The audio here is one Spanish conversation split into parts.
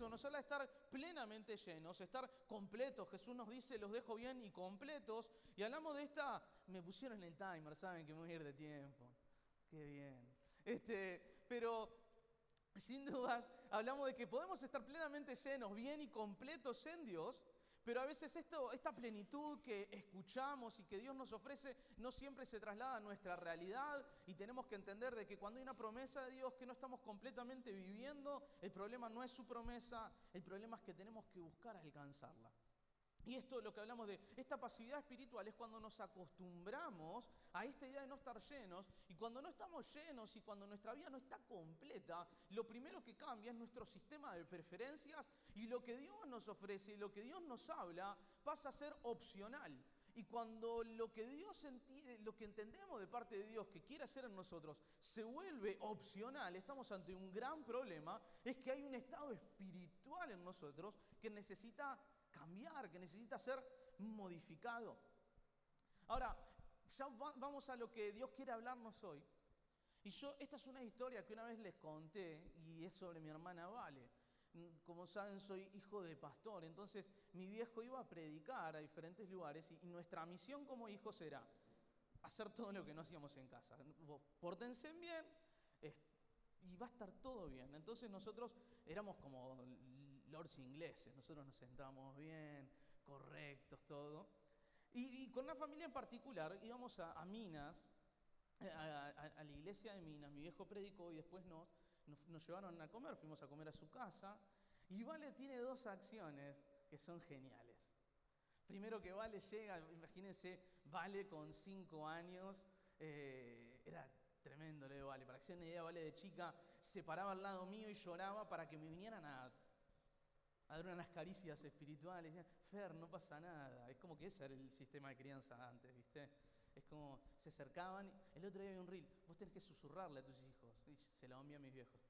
eso, nos habla de estar plenamente llenos, estar completos. Jesús nos dice, los dejo bien y completos. Y hablamos de esta, me pusieron el timer, saben que me voy a ir de tiempo. Qué bien. Pero sin dudas, hablamos de que podemos estar plenamente llenos, bien y completos en Dios, pero a veces esta plenitud que escuchamos y que Dios nos ofrece no siempre se traslada a nuestra realidad, y tenemos que entender de que cuando hay una promesa de Dios que no estamos completamente viviendo, el problema no es su promesa, el problema es que tenemos que buscar alcanzarla. Y esto es lo que hablamos de esta pasividad espiritual, es cuando nos acostumbramos a esta idea de no estar llenos, y cuando no estamos llenos y cuando nuestra vida no está completa, lo primero que cambia es nuestro sistema de preferencias, y lo que Dios nos ofrece y lo que Dios nos habla pasa a ser opcional. Y cuando lo que entendemos de parte de Dios que quiere hacer en nosotros se vuelve opcional, estamos ante un gran problema, es que hay un estado espiritual en nosotros que necesita cambiar, que necesita ser modificado. Ahora, ya vamos a lo que Dios quiere hablarnos hoy. Y esta es una historia que una vez les conté, y es sobre mi hermana Vale. Como saben, soy hijo de pastor, entonces mi viejo iba a predicar a diferentes lugares, y nuestra misión como hijos era hacer todo lo que no hacíamos en casa. Vos pórtense bien, y va a estar todo bien. Entonces nosotros éramos como lords ingleses, nosotros nos sentábamos bien, correctos, todo. Y con una familia en particular íbamos a Minas, a la iglesia de Minas. Mi viejo predicó y después nos llevaron a comer, fuimos a comer a su casa. Y Vale tiene dos acciones que son geniales. Primero, que Vale llega, imagínense, Vale con 5 años, era tremendo lo de Vale. Para que se den una idea, Vale de chica se paraba al lado mío y lloraba para que me vinieran a dar unas caricias espirituales. Decían, Fer, no pasa nada. Es como que ese era el sistema de crianza antes, ¿viste? Es como, se acercaban. El otro día había un reel, vos tenés que susurrarle a tus hijos. Y se lo envié a mis viejos.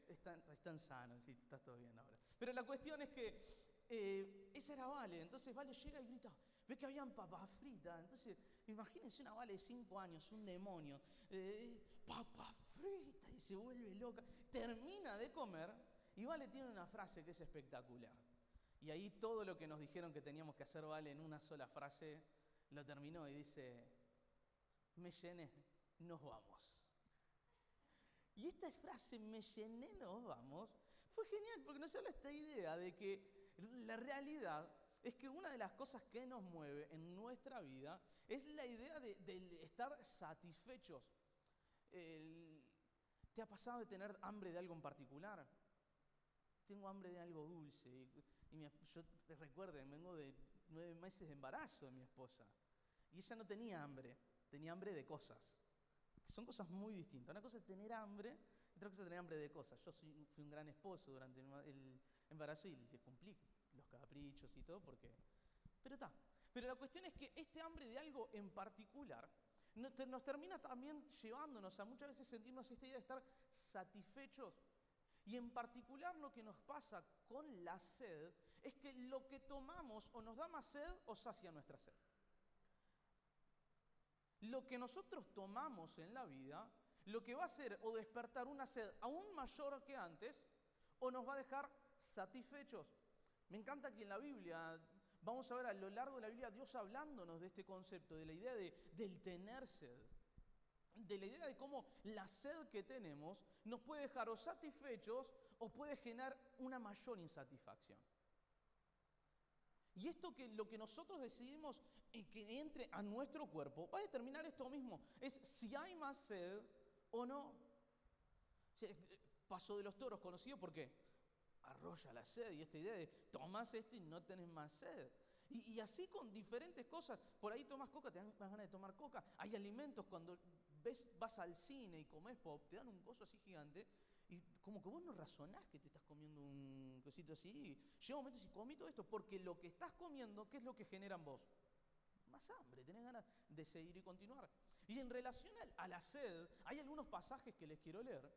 Están sanos, sí, está todo bien ahora. Pero la cuestión es que esa era Vale. Entonces Vale llega y grita, ve que habían papas fritas. Entonces, imagínense una Vale de 5 años, un demonio, papas fritas, y se vuelve loca. Termina de comer y Vale tiene una frase que es espectacular. Y ahí todo lo que nos dijeron que teníamos que hacer Vale en una sola frase, lo terminó y dice, me llené, nos vamos. Y esta frase, me llené, nos vamos, fue genial porque nos habla esta idea de que la realidad es que una de las cosas que nos mueve en nuestra vida es la idea de estar satisfechos. ¿Te ha pasado de tener hambre de algo en particular? Tengo hambre de algo dulce. Yo recuerden, vengo de 9 meses de embarazo de mi esposa. Y ella no tenía hambre, tenía hambre de cosas. Son cosas muy distintas. Una cosa es tener hambre, otra cosa es tener hambre de cosas. Yo fui un gran esposo durante el embarazo y le cumplí los caprichos y todo, pero está. Pero la cuestión es que este hambre de algo en particular nos termina también llevándonos a muchas veces sentirnos esta idea de estar satisfechos. Y en particular lo que nos pasa con la sed es que lo que tomamos o nos da más sed o sacia nuestra sed. Lo que nosotros tomamos en la vida, lo que va a hacer o despertar una sed aún mayor que antes, o nos va a dejar satisfechos. Me encanta que en la Biblia, vamos a ver a lo largo de la Biblia, Dios hablándonos de este concepto, de la idea del tener sed. De la idea de cómo la sed que tenemos nos puede dejar o satisfechos o puede generar una mayor insatisfacción. Y esto que lo que nosotros decidimos que entre a nuestro cuerpo va a determinar esto mismo, es si hay más sed o no. Paso de los toros, conocido porque arrolla la sed, y esta idea de tomás esto y no tenés más sed. Y así con diferentes cosas. Por ahí tomás coca, te dan más ganas de tomar coca. Hay alimentos, cuando vas al cine y comés pop, te dan un coso así gigante, y como que vos no razonás que te estás comiendo un cosito así. Y llega un momento y comí todo esto, porque lo que estás comiendo, ¿qué es lo que genera en vos? Más hambre, tenés ganas de seguir y continuar. Y en relación a la sed, hay algunos pasajes que les quiero leer,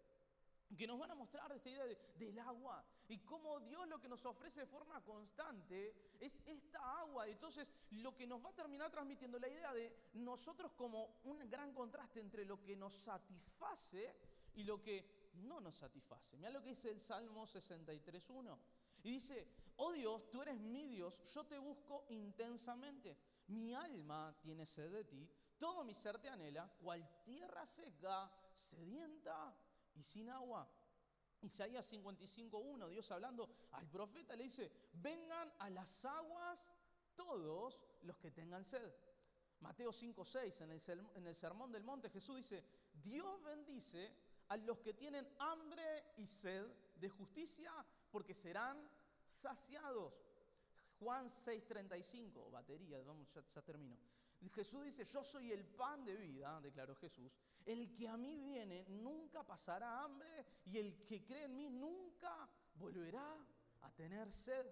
que nos van a mostrar esta idea del agua y cómo Dios lo que nos ofrece de forma constante es esta agua. Entonces, lo que nos va a terminar transmitiendo la idea de nosotros como un gran contraste entre lo que nos satisface, y lo que no nos satisface. Mirá lo que dice el Salmo 63:1. Y dice, oh Dios, tú eres mi Dios, yo te busco intensamente. Mi alma tiene sed de ti, todo mi ser te anhela, cual tierra seca, sedienta y sin agua. Isaías 55:1, Dios hablando al profeta le dice, vengan a las aguas todos los que tengan sed. Mateo 5:6, en el Sermón del Monte, Jesús dice, Dios bendice a los que tienen hambre y sed de justicia, porque serán saciados. Juan 6:35, batería, vamos, ya termino. Jesús dice, yo soy el pan de vida, declaró Jesús. El que a mí viene nunca pasará hambre y el que cree en mí nunca volverá a tener sed.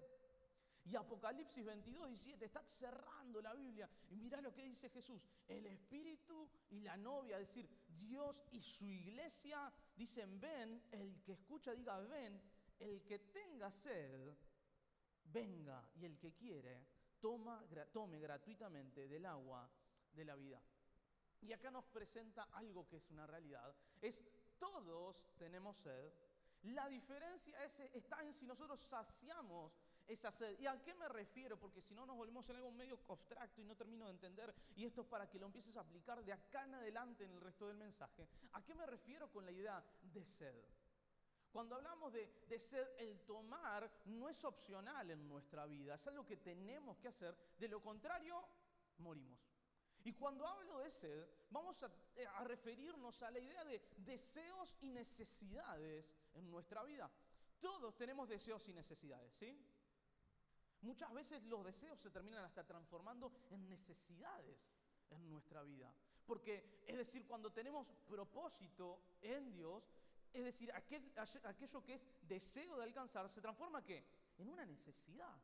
Y Apocalipsis 22:17 está cerrando la Biblia. Y mirá lo que dice Jesús. El Espíritu y la novia, es decir, Dios y su iglesia, dicen ven. El que escucha diga ven. El que tenga sed, venga. Y el que quiere, tome gratuitamente del agua de la vida. Y acá nos presenta algo que es una realidad. Todos tenemos sed. La diferencia está en si nosotros saciamos esa sed. ¿Y a qué me refiero? Porque si no nos volvemos en algo medio abstracto y no termino de entender. Y esto es para que lo empieces a aplicar de acá en adelante en el resto del mensaje. ¿A qué me refiero con la idea de sed? Cuando hablamos de sed, el tomar no es opcional en nuestra vida. Es algo que tenemos que hacer. De lo contrario, morimos. Y cuando hablo de sed, vamos a referirnos a la idea de deseos y necesidades en nuestra vida. Todos tenemos deseos y necesidades, ¿sí? Muchas veces los deseos se terminan hasta transformando en necesidades en nuestra vida. Porque, es decir, cuando tenemos propósito en Dios, es decir, aquello que es deseo de alcanzar, se transforma ¿qué? En una necesidad.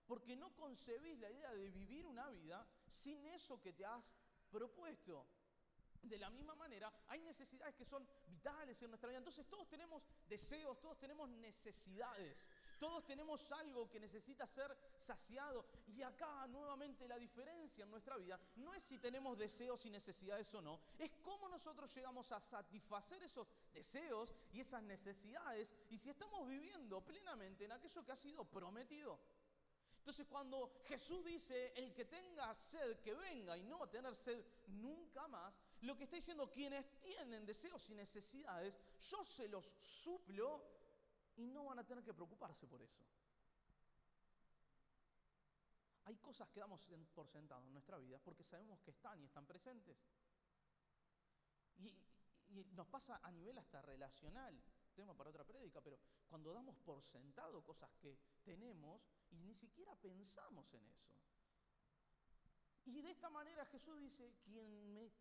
Porque no concebís la idea de vivir una vida sin eso que te has propuesto. De la misma manera, hay necesidades que son vitales en nuestra vida. Entonces todos tenemos deseos, todos tenemos necesidades. Todos tenemos algo que necesita ser saciado. Y acá nuevamente la diferencia en nuestra vida no es si tenemos deseos y necesidades o no. Es cómo nosotros llegamos a satisfacer esos deseos y esas necesidades. Y si estamos viviendo plenamente en aquello que ha sido prometido. Entonces cuando Jesús dice, el que tenga sed, que venga y no va a tener sed nunca más, lo que está diciendo, quienes tienen deseos y necesidades, yo se los suplo y no van a tener que preocuparse por eso. Hay cosas que damos por sentado en nuestra vida porque sabemos que están y están presentes. Y nos pasa a nivel hasta relacional, tema para otra prédica, pero cuando damos por sentado cosas que tenemos y ni siquiera pensamos en eso. Y de esta manera Jesús dice,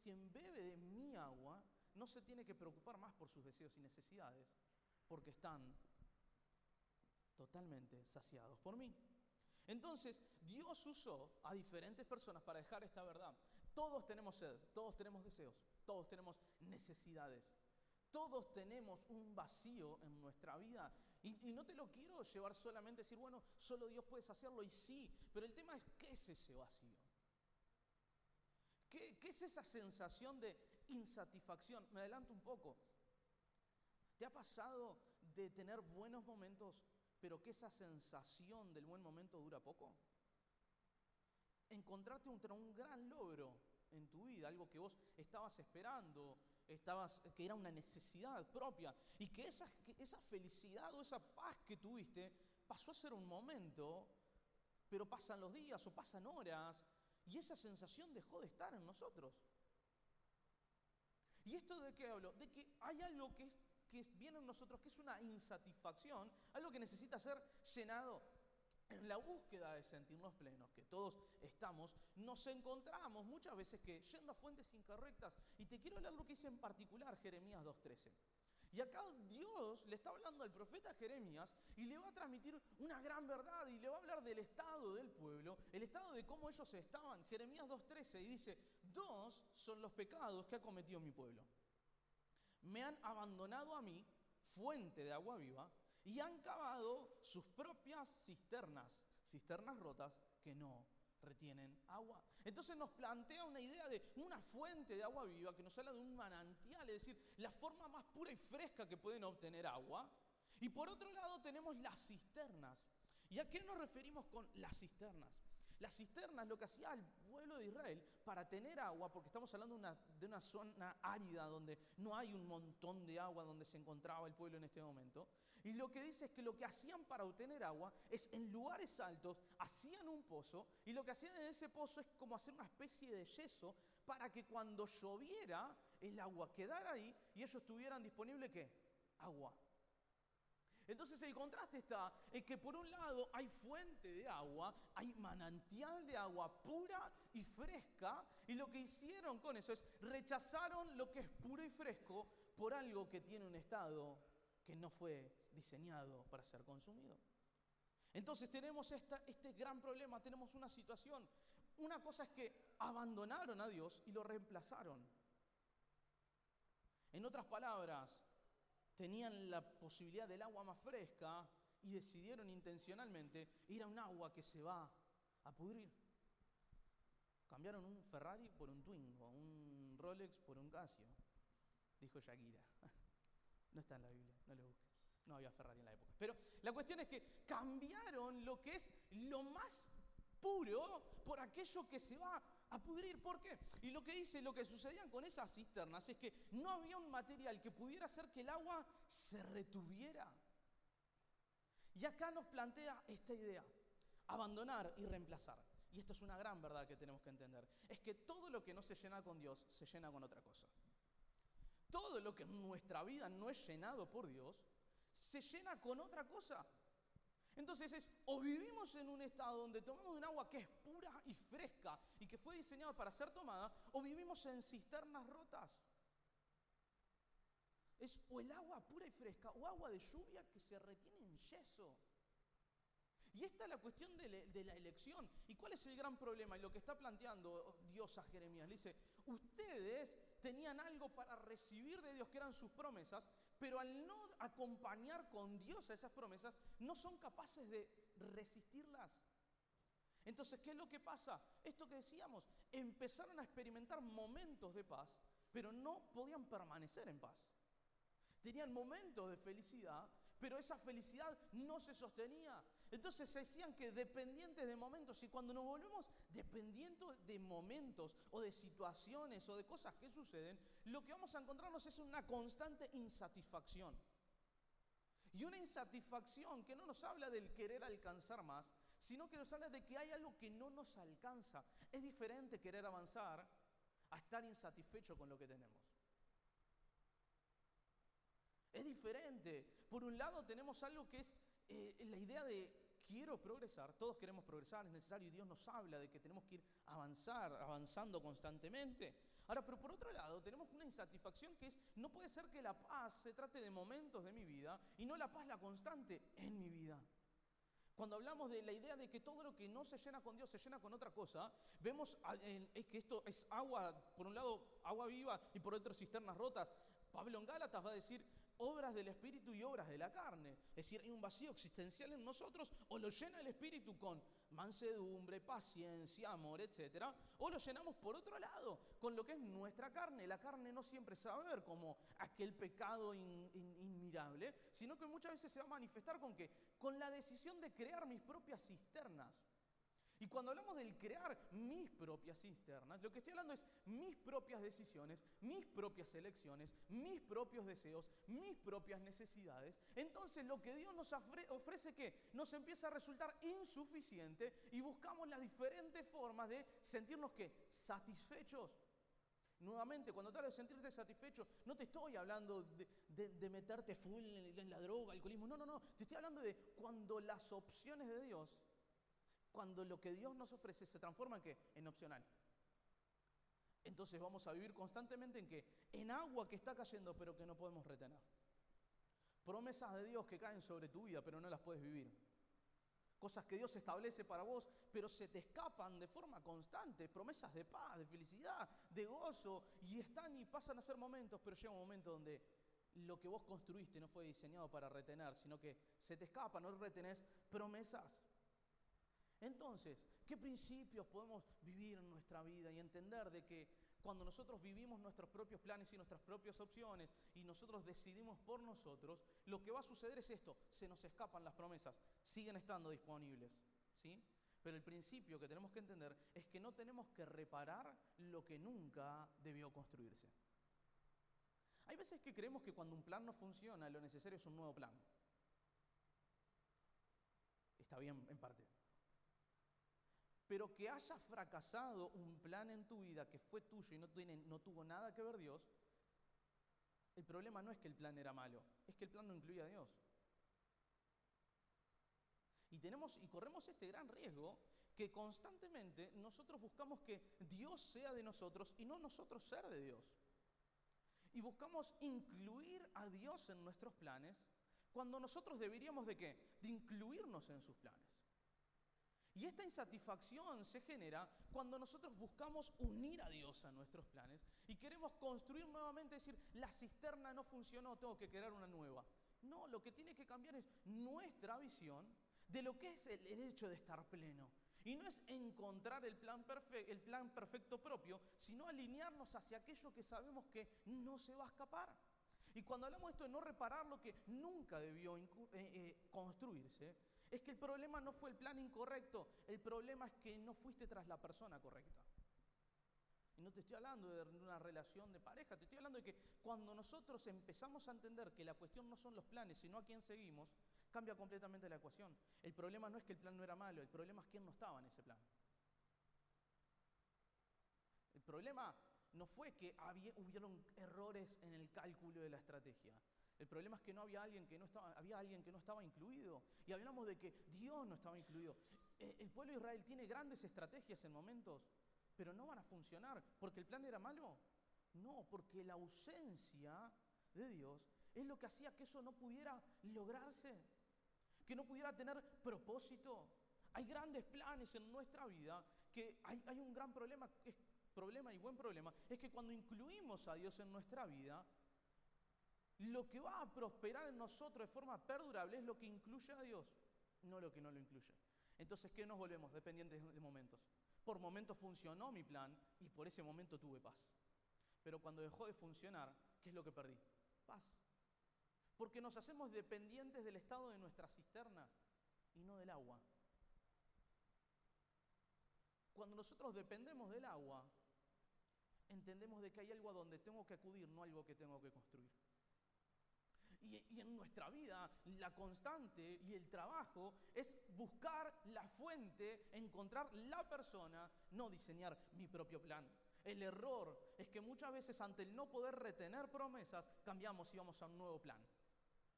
quien bebe de mi agua no se tiene que preocupar más por sus deseos y necesidades, porque están totalmente saciados por mí. Entonces, Dios usó a diferentes personas para dejar esta verdad. Todos tenemos sed, todos tenemos deseos, todos tenemos necesidades. Todos tenemos un vacío en nuestra vida. Y no te lo quiero llevar solamente a decir, bueno, solo Dios puede saciarlo. Y sí, pero el tema es, ¿qué es ese vacío? ¿Qué es esa sensación de insatisfacción? Me adelanto un poco. ¿Te ha pasado de tener buenos momentos, pero que esa sensación del buen momento dura poco? Encontrarte un gran logro en tu vida, algo que vos estabas esperando, que era una necesidad propia, y que esa felicidad o esa paz que tuviste pasó a ser un momento, pero pasan los días o pasan horas, y esa sensación dejó de estar en nosotros. ¿Y esto de qué hablo? De que hay algo que viene en nosotros, que es una insatisfacción, algo que necesita ser llenado. En la búsqueda de sentirnos plenos, que todos estamos, nos encontramos muchas veces que yendo a fuentes incorrectas. Y te quiero leer lo que dice en particular Jeremías 2:13. Y acá Dios le está hablando al profeta Jeremías y le va a transmitir una gran verdad y le va a hablar del estado del pueblo, el estado de cómo ellos estaban. Jeremías 2:13 y dice, 2 son los pecados que ha cometido mi pueblo. Me han abandonado a mí, fuente de agua viva, y han cavado sus propias cisternas rotas que no retienen agua. Entonces nos plantea una idea de una fuente de agua viva que nos habla de un manantial, es decir, la forma más pura y fresca que pueden obtener agua. Y por otro lado tenemos las cisternas. ¿Y a qué nos referimos con las cisternas? Las cisternas, lo que hacía el pueblo de Israel para tener agua, porque estamos hablando de una zona árida donde no hay un montón de agua donde se encontraba el pueblo en este momento. Y lo que dice es que lo que hacían para obtener agua es en lugares altos, hacían un pozo, y lo que hacían en ese pozo es como hacer una especie de yeso para que cuando lloviera el agua quedara ahí y ellos tuvieran disponible ¿qué? Agua. Entonces el contraste está en que por un lado hay fuente de agua, hay manantial de agua pura y fresca, y lo que hicieron con eso es rechazaron lo que es puro y fresco por algo que tiene un estado que no fue diseñado para ser consumido. Entonces tenemos este gran problema, tenemos una situación. Una cosa es que abandonaron a Dios y lo reemplazaron. En otras palabras, tenían la posibilidad del agua más fresca y decidieron intencionalmente ir a un agua que se va a pudrir. Cambiaron un Ferrari por un Twingo, un Rolex por un Casio, dijo Shakira. No está en la Biblia, no lo busques. No había Ferrari en la época. Pero la cuestión es que cambiaron lo que es lo más puro por aquello que se va a pudrir. ¿Por qué? Y lo que dice, lo que sucedía con esas cisternas es que no había un material que pudiera hacer que el agua se retuviera. Y acá nos plantea esta idea, abandonar y reemplazar. Y esto es una gran verdad que tenemos que entender. Es que todo lo que no se llena con Dios, se llena con otra cosa. Todo lo que en nuestra vida no es llenado por Dios, se llena con otra cosa. Entonces es, o vivimos en un estado donde tomamos un agua que es pura y fresca y que fue diseñada para ser tomada, o vivimos en cisternas rotas. Es o el agua pura y fresca o agua de lluvia que se retiene en yeso. Y esta es la cuestión de la elección. ¿Y cuál es el gran problema? Y lo que está planteando Dios a Jeremías. Le dice, ustedes tenían algo para recibir de Dios que eran sus promesas, pero al no acompañar con Dios a esas promesas, no son capaces de resistirlas. Entonces, ¿qué es lo que pasa? Esto que decíamos, empezaron a experimentar momentos de paz, pero no podían permanecer en paz. Tenían momentos de felicidad, pero esa felicidad no se sostenía. Entonces se decían que dependientes de momentos, y cuando nos volvemos dependientes de momentos o de situaciones o de cosas que suceden, lo que vamos a encontrarnos es una constante insatisfacción. Y una insatisfacción que no nos habla del querer alcanzar más, sino que nos habla de que hay algo que no nos alcanza. Es diferente querer avanzar a estar insatisfecho con lo que tenemos. Es diferente. Por un lado tenemos algo que es la idea de quiero progresar, todos queremos progresar, es necesario, y Dios nos habla de que tenemos que ir avanzando constantemente. Ahora, pero por otro lado tenemos una insatisfacción que es, no puede ser que la paz se trate de momentos de mi vida y no la paz la constante en mi vida. Cuando hablamos de la idea de que todo lo que no se llena con Dios se llena con otra cosa, vemos que esto es agua, por un lado agua viva y por otro cisternas rotas. Pablo en Gálatas va a decir obras del Espíritu y obras de la carne. Es decir, hay un vacío existencial en nosotros, o lo llena el Espíritu con mansedumbre, paciencia, amor, etc. O lo llenamos por otro lado, con lo que es nuestra carne. La carne no siempre se va a ver como aquel pecado inmirable, sino que muchas veces se va a manifestar con ¿qué? Con la decisión de crear mis propias cisternas. Y cuando hablamos del crear mis propias cisternas, lo que estoy hablando es mis propias decisiones, mis propias elecciones, mis propios deseos, mis propias necesidades. Entonces lo que Dios nos ofrece, ¿qué? Nos empieza a resultar insuficiente y buscamos las diferentes formas de sentirnos, ¿qué? Satisfechos. Nuevamente, cuando te hablo de sentirte satisfecho, no te estoy hablando de meterte full en la droga, alcoholismo. No. Te estoy hablando de cuando las opciones de Dios, cuando lo que Dios nos ofrece se transforma ¿en qué? En opcional. Entonces vamos a vivir constantemente ¿en qué? En agua que está cayendo pero que no podemos retener. Promesas de Dios que caen sobre tu vida pero no las puedes vivir. Cosas que Dios establece para vos pero se te escapan de forma constante. Promesas de paz, de felicidad, de gozo, y están y pasan a ser momentos, pero llega un momento donde lo que vos construiste no fue diseñado para retener, sino que se te escapa, no retenés promesas. Entonces, ¿qué principios podemos vivir en nuestra vida y entender de que cuando nosotros vivimos nuestros propios planes y nuestras propias opciones y nosotros decidimos por nosotros, lo que va a suceder es esto: se nos escapan las promesas, siguen estando disponibles, ¿sí? Pero el principio que tenemos que entender es que no tenemos que reparar lo que nunca debió construirse. Hay veces que creemos que cuando un plan no funciona, lo necesario es un nuevo plan. Está bien en parte. Pero que haya fracasado un plan en tu vida que fue tuyo y no tuvo nada que ver Dios, el problema no es que el plan era malo, es que el plan no incluía a Dios. Y corremos este gran riesgo que constantemente nosotros buscamos que Dios sea de nosotros y no nosotros ser de Dios. Y buscamos incluir a Dios en nuestros planes cuando nosotros deberíamos ¿de qué? De incluirnos en sus planes. Y esta insatisfacción se genera cuando nosotros buscamos unir a Dios a nuestros planes y queremos construir nuevamente, decir, la cisterna no funcionó, tengo que crear una nueva. No, lo que tiene que cambiar es nuestra visión de lo que es el hecho de estar pleno. Y no es encontrar el plan perfecto propio, sino alinearnos hacia aquello que sabemos que no se va a escapar. Y cuando hablamos de esto de no reparar lo que nunca debió construirse, es que el problema no fue el plan incorrecto, el problema es que no fuiste tras la persona correcta. Y no te estoy hablando de una relación de pareja, te estoy hablando de que cuando nosotros empezamos a entender que la cuestión no son los planes, sino a quién seguimos, cambia completamente la ecuación. El problema no es que el plan no era malo, el problema es quién no estaba en ese plan. El problema no fue que hubieron errores en el cálculo de la estrategia. El problema es que había alguien que no estaba incluido. Y hablamos de que Dios no estaba incluido. El pueblo de Israel tiene grandes estrategias en momentos, pero no van a funcionar. ¿Porque el plan era malo? No, porque la ausencia de Dios es lo que hacía que eso no pudiera lograrse, que no pudiera tener propósito. Hay grandes planes en nuestra vida que hay un gran problema, y buen problema, es que cuando incluimos a Dios en nuestra vida, lo que va a prosperar en nosotros de forma perdurable es lo que incluye a Dios, no lo que no lo incluye. Entonces, ¿qué nos volvemos? Dependientes de momentos. Por momentos funcionó mi plan y por ese momento tuve paz. Pero cuando dejó de funcionar, ¿qué es lo que perdí? Paz. Porque nos hacemos dependientes del estado de nuestra cisterna y no del agua. Cuando nosotros dependemos del agua, entendemos de que hay algo a donde tengo que acudir, no algo que tengo que construir. Y en nuestra vida, la constante y el trabajo es buscar la fuente, encontrar la persona, no diseñar mi propio plan. El error es que muchas veces ante el no poder retener promesas, cambiamos y vamos a un nuevo plan,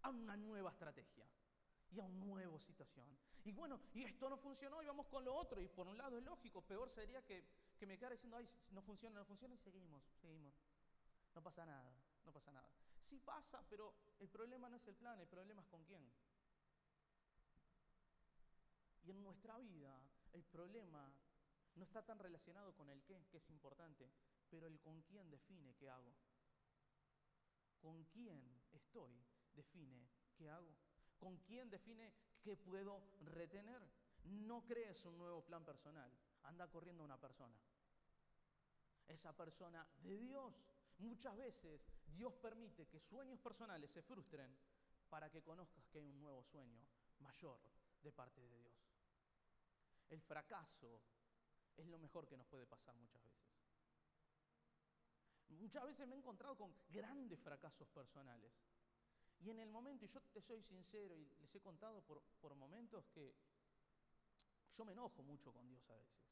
a una nueva estrategia y a una nueva situación. Y bueno, y esto no funcionó y vamos con lo otro. Y por un lado es lógico, peor sería que me quedara diciendo, ay, no funciona y seguimos. No pasa nada. Sí pasa, pero el problema no es el plan, el problema es con quién. Y en nuestra vida, el problema no está tan relacionado con el qué, que es importante, pero el con quién define qué hago. Con quién estoy define qué hago. Con quién define qué puedo retener. No crees un nuevo plan personal, anda corriendo a una persona. Esa persona de Dios. Muchas veces Dios permite que sueños personales se frustren para que conozcas que hay un nuevo sueño mayor de parte de Dios. El fracaso es lo mejor que nos puede pasar muchas veces. Muchas veces me he encontrado con grandes fracasos personales. Y en el momento, y yo te soy sincero y les he contado por momentos que yo me enojo mucho con Dios a veces.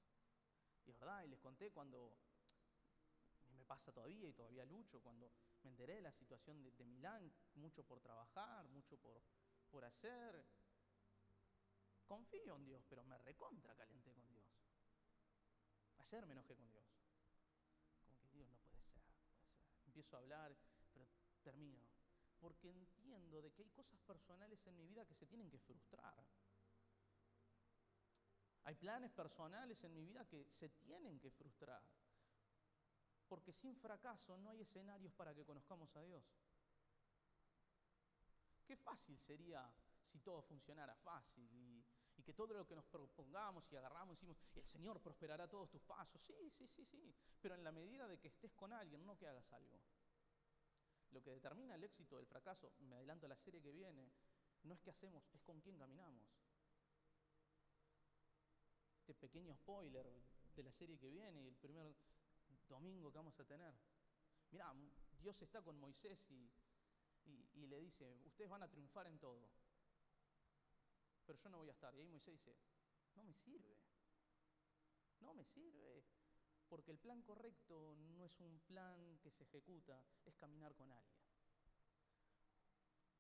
Y es verdad, y les conté cuando me pasa todavía y todavía lucho, cuando me enteré de la situación de Milán, mucho por trabajar, mucho por hacer. Confío en Dios, pero me recontra calenté con Dios. Ayer me enojé con Dios. Como que Dios no puede ser. Empiezo a hablar, pero termino. Porque entiendo de que hay cosas personales en mi vida que se tienen que frustrar. Hay planes personales en mi vida que se tienen que frustrar. Porque sin fracaso no hay escenarios para que conozcamos a Dios. Qué fácil sería si todo funcionara fácil Y que todo lo que nos propongamos y agarramos, decimos, el Señor prosperará todos tus pasos. Sí, sí, sí, sí. Pero en la medida de que estés con alguien, no que hagas algo. Lo que determina el éxito o el fracaso, me adelanto a la serie que viene, no es qué hacemos, es con quién caminamos. Este pequeño spoiler de la serie que viene y el primer domingo que vamos a tener. Mirá, Dios está con Moisés y le dice, ustedes van a triunfar en todo, pero yo no voy a estar. Y ahí Moisés dice, no me sirve, porque el plan correcto no es un plan que se ejecuta, es caminar con alguien.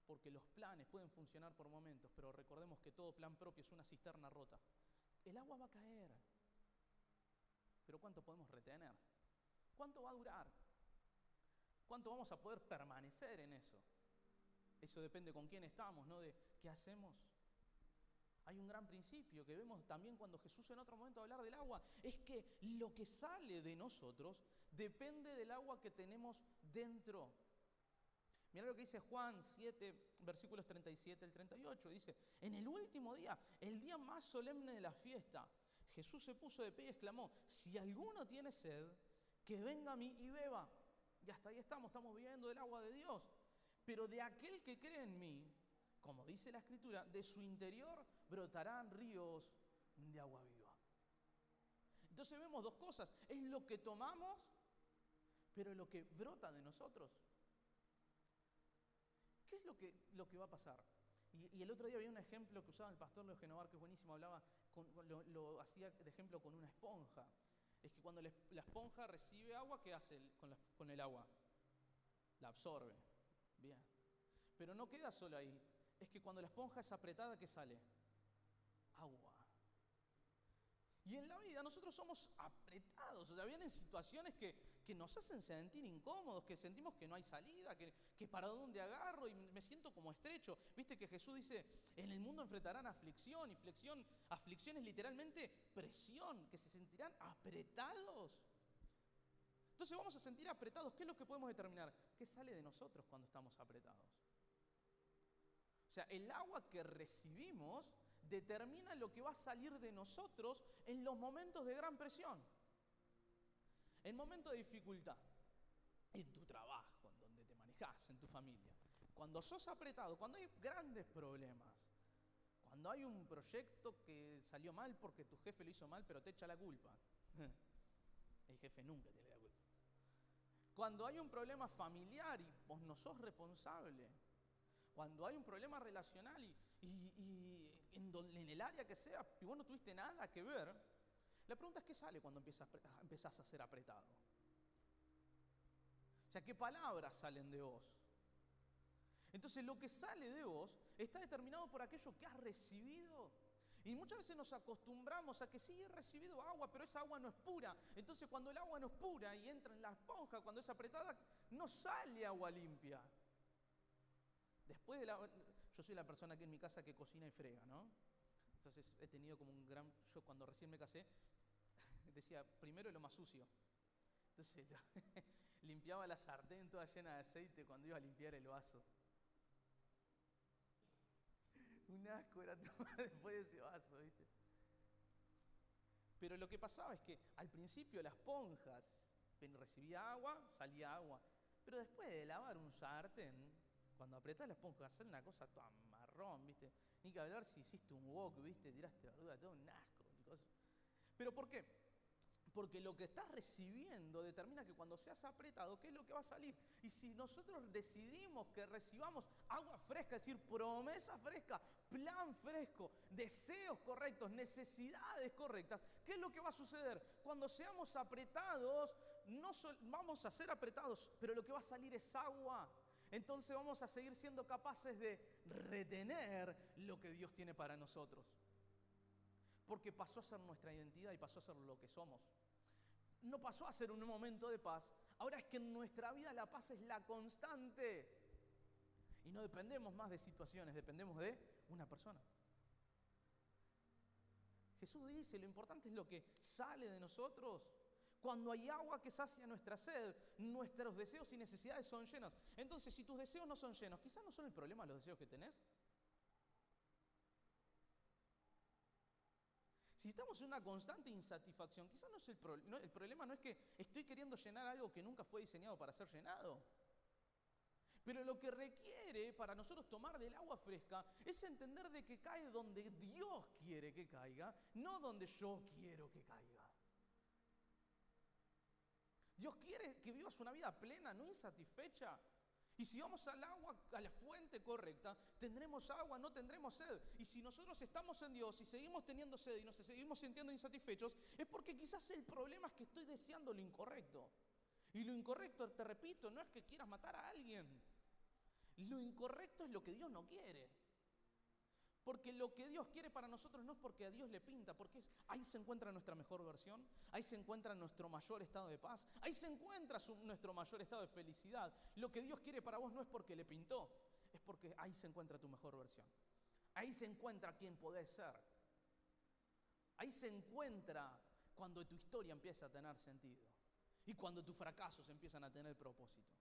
Porque los planes pueden funcionar por momentos, pero recordemos que todo plan propio es una cisterna rota. El agua va a caer, pero ¿cuánto podemos retener? ¿Cuánto va a durar? ¿Cuánto vamos a poder permanecer en eso? Eso depende con quién estamos, ¿no? De qué hacemos. Hay un gran principio que vemos también cuando Jesús en otro momento hablar del agua, es que lo que sale de nosotros depende del agua que tenemos dentro. Mirá lo que dice Juan 7, versículos 37 al 38. Dice, en el último día, el día más solemne de la fiesta, Jesús se puso de pie y exclamó, si alguno tiene sed, que venga a mí y beba. Y hasta ahí estamos viviendo del agua de Dios. Pero de aquel que cree en mí, como dice la Escritura, de su interior brotarán ríos de agua viva. Entonces vemos dos cosas, es lo que tomamos, pero lo que brota de nosotros. ¿Qué es lo que va a pasar? Y el otro día había un ejemplo que usaba el pastor Leo Genovar, que es buenísimo, hablaba, lo hacía de ejemplo con una esponja. Es que cuando la esponja recibe agua, ¿qué hace con el agua? La absorbe. Bien. Pero no queda solo ahí. Es que cuando la esponja es apretada, ¿qué sale? Agua. Y en la vida nosotros somos apretados, o sea, vienen situaciones que nos hacen sentir incómodos, que sentimos que no hay salida, que para dónde agarro y me siento como estrecho. Viste que Jesús dice, en el mundo enfrentarán aflicción, y aflicción es literalmente presión, que se sentirán apretados. Entonces vamos a sentir apretados. ¿Qué es lo que podemos determinar? ¿Qué sale de nosotros cuando estamos apretados? O sea, el agua que recibimos determina lo que va a salir de nosotros en los momentos de gran presión. En momentos de dificultad, en tu trabajo, en donde te manejás, en tu familia. Cuando sos apretado, cuando hay grandes problemas, cuando hay un proyecto que salió mal porque tu jefe lo hizo mal, pero te echa la culpa. El jefe nunca tiene la culpa. Cuando hay un problema familiar y vos no sos responsable. Cuando hay un problema relacional y en el área que sea, y vos no tuviste nada que ver, la pregunta es ¿qué sale cuando empezás a ser apretado? O sea, ¿qué palabras salen de vos? Entonces lo que sale de vos está determinado por aquello que has recibido. Y muchas veces nos acostumbramos a que sí he recibido agua, pero esa agua no es pura. Entonces cuando el agua no es pura y entra en la esponja, cuando es apretada, no sale agua limpia. Después yo soy la persona que en mi casa que cocina y frega, ¿no? Entonces he tenido como yo cuando recién me casé, decía, primero lo más sucio. Entonces limpiaba la sartén toda llena de aceite cuando iba a limpiar el vaso. Un asco era tomar después de ese vaso, ¿viste? Pero lo que pasaba es que al principio las esponjas recibía agua, salía agua. Pero después de lavar un sartén, cuando apretás la esponja, hacer una cosa toda marrón, ¿viste? Ni que hablar si hiciste un wok, ¿viste? Tiraste verdura, todo un asco. ¿Pero por qué? Porque lo que estás recibiendo determina que cuando seas apretado, ¿qué es lo que va a salir? Y si nosotros decidimos que recibamos agua fresca, es decir, promesa fresca, plan fresco, deseos correctos, necesidades correctas, ¿qué es lo que va a suceder? Cuando seamos apretados, vamos a ser apretados, pero lo que va a salir es agua. Entonces vamos a seguir siendo capaces de retener lo que Dios tiene para nosotros. Porque pasó a ser nuestra identidad y pasó a ser lo que somos. No pasó a ser un momento de paz. Ahora es que en nuestra vida la paz es la constante. Y no dependemos más de situaciones, dependemos de una persona. Jesús dice, lo importante es lo que sale de nosotros. Cuando hay agua que sacia nuestra sed, nuestros deseos y necesidades son llenos. Entonces, si tus deseos no son llenos, quizás no son el problema los deseos que tenés. Si estamos en una constante insatisfacción, quizás no es el problema no es que estoy queriendo llenar algo que nunca fue diseñado para ser llenado. Pero lo que requiere para nosotros tomar del agua fresca es entender de que cae donde Dios quiere que caiga, no donde yo quiero que caiga. Dios quiere que vivas una vida plena, no insatisfecha. Y si vamos al agua, a la fuente correcta, tendremos agua, no tendremos sed. Y si nosotros estamos en Dios y seguimos teniendo sed y nos seguimos sintiendo insatisfechos, es porque quizás el problema es que estoy deseando lo incorrecto. Y lo incorrecto, te repito, no es que quieras matar a alguien. Lo incorrecto es lo que Dios no quiere. Porque lo que Dios quiere para nosotros no es porque a Dios le pinta, porque ahí se encuentra nuestra mejor versión, ahí se encuentra nuestro mayor estado de paz, ahí se encuentra nuestro mayor estado de felicidad. Lo que Dios quiere para vos no es porque le pintó, es porque ahí se encuentra tu mejor versión. Ahí se encuentra quién podés ser. Ahí se encuentra cuando tu historia empieza a tener sentido y cuando tus fracasos empiezan a tener propósito.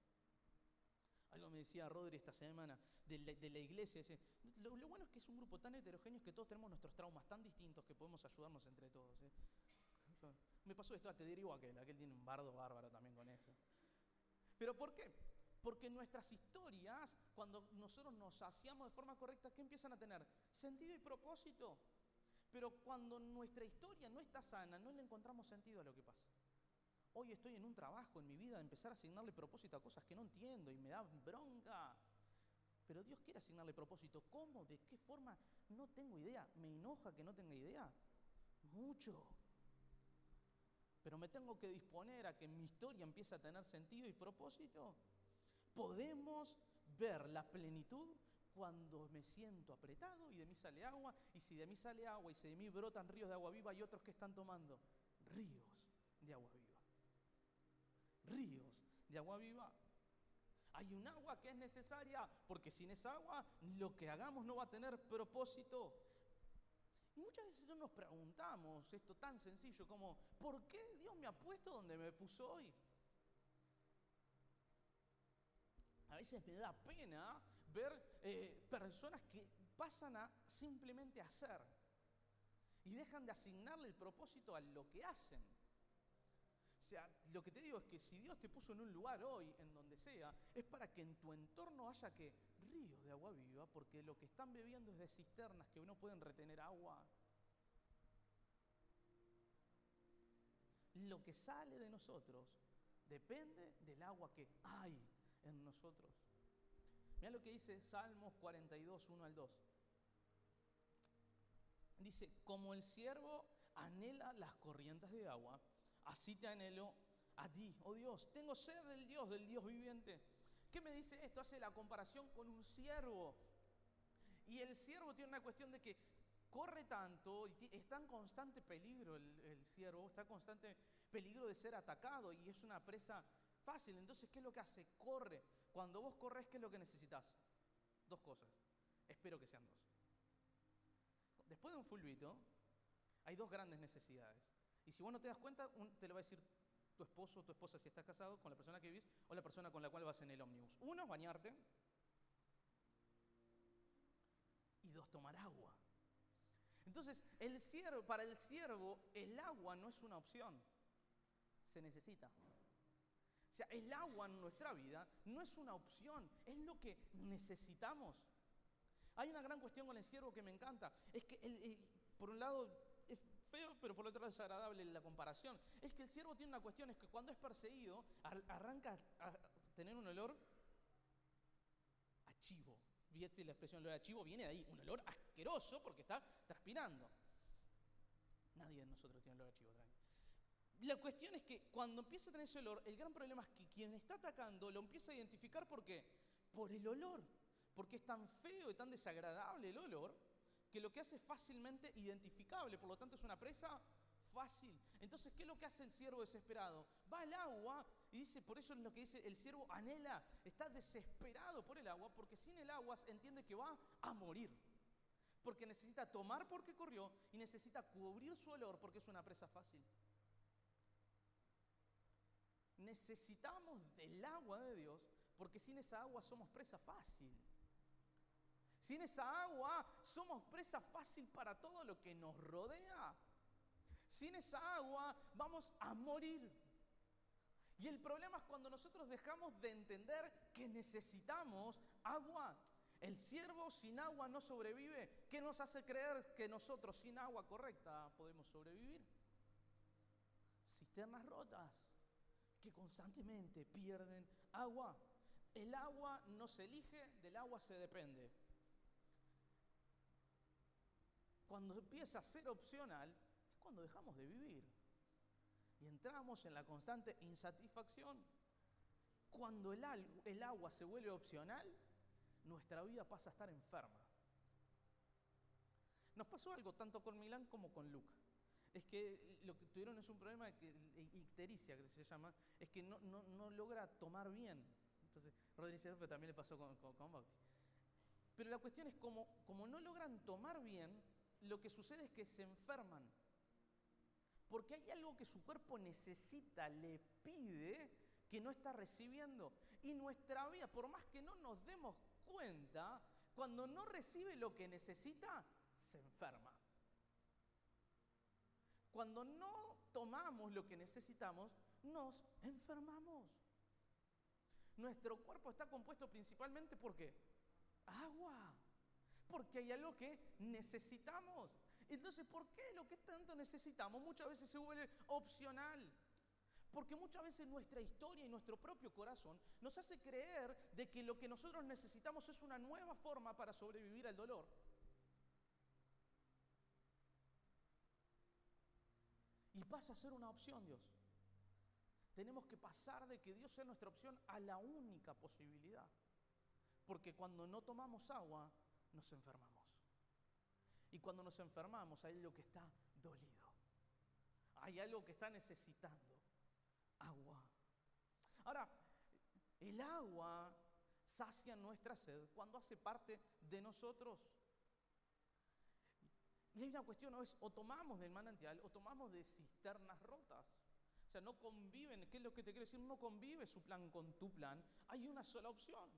Algo me decía Rodri esta semana de la iglesia. Dice, lo bueno es que es un grupo tan heterogéneo que todos tenemos nuestros traumas tan distintos que podemos ayudarnos entre todos. Me pasó esto, te derivo a aquel tiene un bardo bárbaro también con eso. ¿Pero por qué? Porque nuestras historias, cuando nosotros nos saciamos de forma correcta, ¿qué empiezan a tener? Sentido y propósito. Pero cuando nuestra historia no está sana, no le encontramos sentido a lo que pasa. Hoy estoy en un trabajo en mi vida de empezar a asignarle propósito a cosas que no entiendo y me da bronca. Pero Dios quiere asignarle propósito. ¿Cómo? ¿De qué forma? No tengo idea. ¿Me enoja que no tenga idea? Mucho. Pero me tengo que disponer a que mi historia empiece a tener sentido y propósito. Podemos ver la plenitud cuando me siento apretado y de mí sale agua. Y si de mí sale agua y si de mí brotan ríos de agua viva, hay otros que están tomando ríos de agua viva. Ríos de agua viva. Hay un agua que es necesaria, porque sin esa agua lo que hagamos no va a tener propósito. Y muchas veces no nos preguntamos esto tan sencillo como ¿por qué Dios me ha puesto donde me puso hoy? A veces me da pena ver personas que pasan a simplemente hacer y dejan de asignarle el propósito a lo que hacen. O sea, lo que te digo es que si Dios te puso en un lugar hoy, en donde sea, es para que en tu entorno haya que ríos de agua viva, porque lo que están bebiendo es de cisternas que no pueden retener agua. Lo que sale de nosotros depende del agua que hay en nosotros. Mira lo que dice Salmos 42, 1 al 2. Dice, como el ciervo anhela las corrientes de agua, así te anhelo a ti, oh Dios. Tengo sed del Dios viviente. ¿Qué me dice esto? Hace la comparación con un ciervo. Y el ciervo tiene una cuestión de que corre tanto, y está en constante peligro el ciervo, está en constante peligro de ser atacado y es una presa fácil. Entonces, ¿qué es lo que hace? Corre. Cuando vos corres, ¿qué es lo que necesitas? Dos cosas. Espero que sean dos. Después de un fulbito, hay dos grandes necesidades. Y si vos no te das cuenta, te lo va a decir tu esposo o tu esposa si estás casado, con la persona que vivís o la persona con la cual vas en el ómnibus. Uno, bañarte. Y dos, tomar agua. Entonces, para el ciervo, el agua no es una opción. Se necesita. O sea, el agua en nuestra vida no es una opción, es lo que necesitamos. Hay una gran cuestión con el ciervo que me encanta. Es que, por un lado, es feo, pero por otro lado es agradable la comparación. Es que el ciervo tiene una cuestión, es que cuando es perseguido, arranca a tener un olor a chivo. ¿Viste la expresión olor a chivo? Viene de ahí, un olor asqueroso porque está transpirando. Nadie de nosotros tiene olor a chivo, tranquilo. La cuestión es que cuando empieza a tener ese olor, el gran problema es que quien está atacando lo empieza a identificar ¿por qué? Por el olor. Porque es tan feo y tan desagradable el olor que lo que hace es fácilmente identificable, por lo tanto es una presa fácil. Entonces, ¿qué es lo que hace el ciervo desesperado? Va al agua y dice, por eso es lo que dice, el ciervo anhela, está desesperado por el agua, porque sin el agua entiende que va a morir. Porque necesita tomar porque corrió y necesita cubrir su olor porque es una presa fácil. Necesitamos del agua de Dios porque sin esa agua somos presa fácil. Sin esa agua somos presa fácil para todo lo que nos rodea. Sin esa agua vamos a morir. Y el problema es cuando nosotros dejamos de entender que necesitamos agua. El ciervo sin agua no sobrevive. ¿Qué nos hace creer que nosotros sin agua correcta podemos sobrevivir? Cisternas rotas que constantemente pierden agua. El agua no se elige, del agua se depende. Cuando empieza a ser opcional, es cuando dejamos de vivir. Y entramos en la constante insatisfacción. Cuando el agua se vuelve opcional, nuestra vida pasa a estar enferma. Nos pasó algo tanto con Milán como con Luca. Es que lo que tuvieron es un problema de ictericia, que se llama, es que no logra tomar bien. Entonces, Rodríguez pero también le pasó con Bauti. Pero la cuestión es como no logran tomar bien, lo que sucede es que se enferman. Porque hay algo que su cuerpo necesita, le pide, que no está recibiendo. Y nuestra vida, por más que no nos demos cuenta, cuando no recibe lo que necesita, se enferma. Cuando no tomamos lo que necesitamos, nos enfermamos. Nuestro cuerpo está compuesto principalmente ¿por qué? Agua. Porque hay algo que necesitamos. Entonces, ¿por qué lo que tanto necesitamos muchas veces se vuelve opcional? Porque muchas veces nuestra historia y nuestro propio corazón nos hace creer de que lo que nosotros necesitamos es una nueva forma para sobrevivir al dolor. Y pasa a ser una opción, Dios. Tenemos que pasar de que Dios sea nuestra opción a la única posibilidad. Porque cuando no tomamos agua, nos enfermamos. Y cuando nos enfermamos, hay algo que está dolido. Hay algo que está necesitando agua. Ahora, el agua sacia nuestra sed cuando hace parte de nosotros. Y hay una cuestión, ¿no? Es o tomamos del manantial o tomamos de cisternas rotas. O sea, no conviven. ¿Qué es lo que te quiero decir? No convive su plan con tu plan. Hay una sola opción.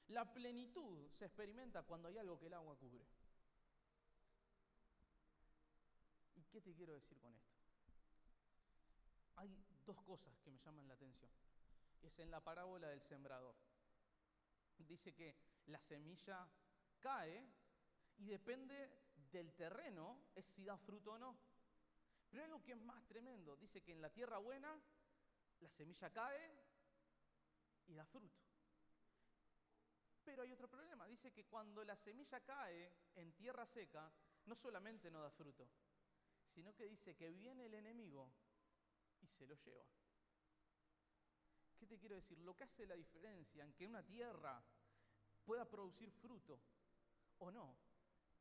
La plenitud se experimenta cuando hay algo que el agua cubre. ¿Y qué te quiero decir con esto? Hay dos cosas que me llaman la atención. Es en la parábola del sembrador. Dice que la semilla cae y depende del terreno es si da fruto o no. Pero hay algo que es más tremendo. Dice que en la tierra buena la semilla cae y da fruto. Pero hay otro problema. Dice que cuando la semilla cae en tierra seca, no solamente no da fruto, sino que dice que viene el enemigo y se lo lleva. ¿Qué te quiero decir? Lo que hace la diferencia en que una tierra pueda producir fruto o no,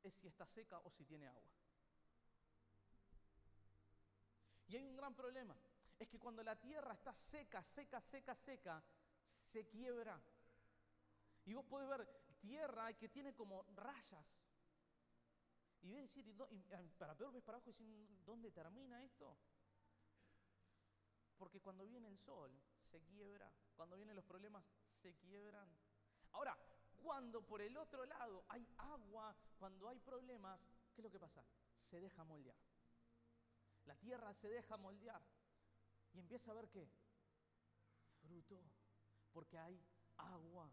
es si está seca o si tiene agua. Y hay un gran problema, es que cuando la tierra está seca, se quiebra. Y vos podés ver tierra que tiene como rayas. Y ves decir, para peor ves para abajo y decir, ¿dónde termina esto? Porque cuando viene el sol, se quiebra. Cuando vienen los problemas, se quiebran. Ahora, cuando por el otro lado hay agua, cuando hay problemas, ¿qué es lo que pasa? Se deja moldear. La tierra se deja moldear. Y empieza a ver ¿qué? Fruto. Porque hay agua.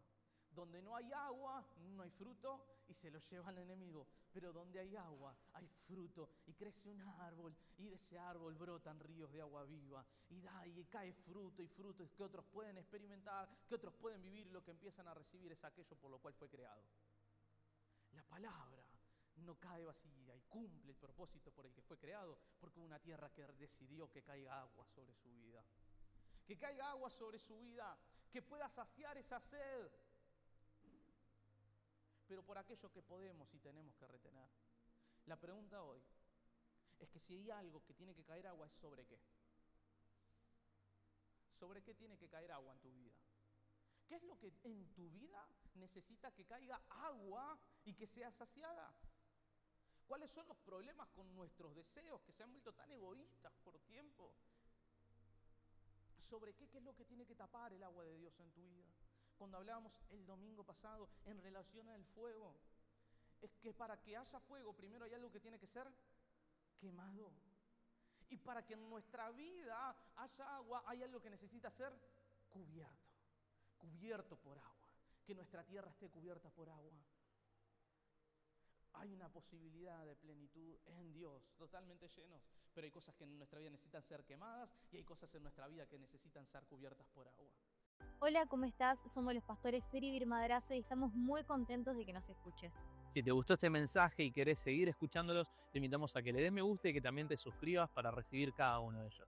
Donde no hay agua, no hay fruto y se lo lleva el enemigo. Pero donde hay agua, hay fruto y crece un árbol y de ese árbol brotan ríos de agua viva y cae fruto y fruto que otros pueden experimentar, que otros pueden vivir y lo que empiezan a recibir es aquello por lo cual fue creado. La palabra no cae vacía y cumple el propósito por el que fue creado porque hubo una tierra que decidió que caiga agua sobre su vida. Que caiga agua sobre su vida, que pueda saciar esa sed. Pero por aquello que podemos y tenemos que retener. La pregunta hoy es que si hay algo que tiene que caer agua, ¿es sobre qué? ¿Sobre qué tiene que caer agua en tu vida? ¿Qué es lo que en tu vida necesita que caiga agua y que sea saciada? ¿Cuáles son los problemas con nuestros deseos que se han vuelto tan egoístas por tiempo? ¿Sobre qué es lo que tiene que tapar el agua de Dios en tu vida? Cuando hablábamos el domingo pasado en relación al fuego, es que para que haya fuego primero hay algo que tiene que ser quemado. Y para que en nuestra vida haya agua, hay algo que necesita ser cubierto. Cubierto por agua. Que nuestra tierra esté cubierta por agua. Hay una posibilidad de plenitud en Dios, totalmente llenos. Pero hay cosas que en nuestra vida necesitan ser quemadas y hay cosas en nuestra vida que necesitan ser cubiertas por agua. Hola, ¿cómo estás? Somos los pastores Feri y Birmadrazo y estamos muy contentos de que nos escuches. Si te gustó este mensaje y querés seguir escuchándolos, te invitamos a que le des me gusta y que también te suscribas para recibir cada uno de ellos.